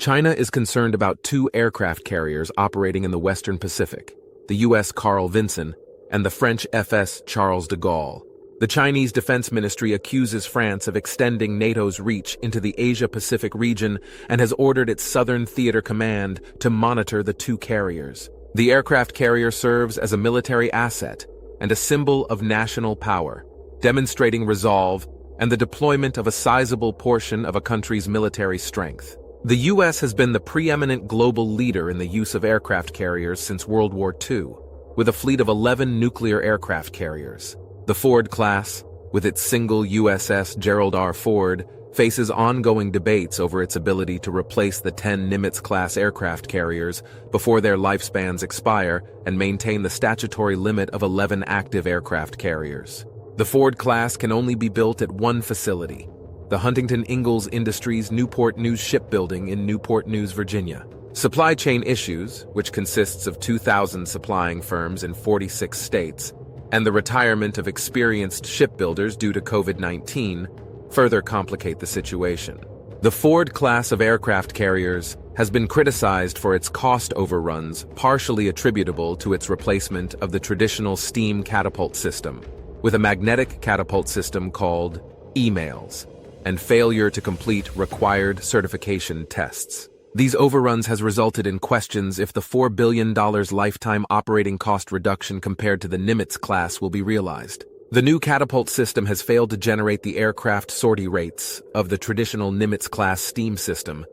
China is concerned about two aircraft carriers operating in the Western Pacific, the U.S. Carl Vinson and the French FS Charles de Gaulle. The Chinese Defense Ministry accuses France of extending NATO's reach into the Asia-Pacific region and has ordered its Southern Theater Command to monitor the two carriers. The aircraft carrier serves as a military asset and a symbol of national power, demonstrating resolve and the deployment of a sizable portion of a country's military strength. The U.S. has been the preeminent global leader in the use of aircraft carriers since World War II, with a fleet of 11 nuclear aircraft carriers. The Ford class, with its single USS Gerald R. Ford, faces ongoing debates over its ability to replace the 10 Nimitz-class aircraft carriers before their lifespans expire and maintain the statutory limit of 11 active aircraft carriers. The Ford class can only be built at one facility, the Huntington Ingalls Industries Newport News Shipbuilding in Newport News, Virginia. Supply chain issues, which consists of 2,000 supplying firms in 46 states, and the retirement of experienced shipbuilders due to COVID-19, further complicate the situation. The Ford class of aircraft carriers has been criticized for its cost overruns, partially attributable to its replacement of the traditional steam catapult system with a magnetic catapult system called emails, and failure to complete required certification tests. These overruns has resulted in questions if the $4 billion lifetime operating cost reduction compared to the Nimitz class will be realized. The new catapult system has failed to generate the aircraft sortie rates of the traditional Nimitz-class steam system,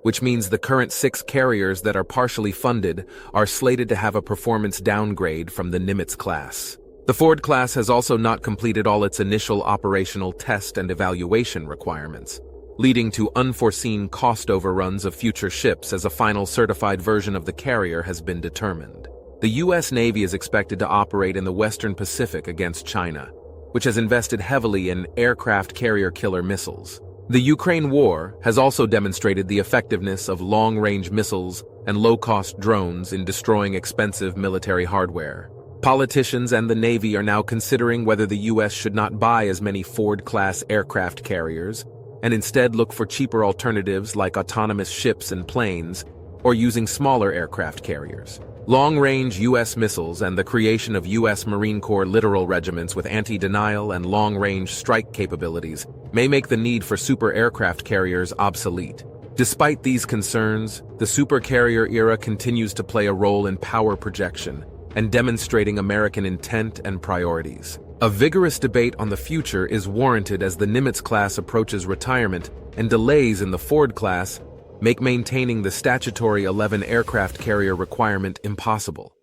which means the current 6 carriers that are partially funded are slated to have a performance downgrade from the Nimitz class. The Ford class has also not completed all its initial operational test and evaluation requirements, leading to unforeseen cost overruns of future ships as a final certified version of the carrier has been determined. The U.S. Navy is expected to operate in the Western Pacific against China, which has invested heavily in aircraft carrier killer missiles. The Ukraine war has also demonstrated the effectiveness of long-range missiles and low-cost drones in destroying expensive military hardware. Politicians and the Navy are now considering whether the U.S. should not buy as many Ford-class aircraft carriers and instead look for cheaper alternatives like autonomous ships and planes, or using smaller aircraft carriers. Long-range U.S. missiles and the creation of U.S. Marine Corps littoral regiments with anti-denial and long-range strike capabilities may make the need for super aircraft carriers obsolete. Despite these concerns, the supercarrier era continues to play a role in power projection and demonstrating American intent and priorities. A vigorous debate on the future is warranted as the Nimitz class approaches retirement, and delays in the Ford class make maintaining the statutory 11 aircraft carrier requirement impossible.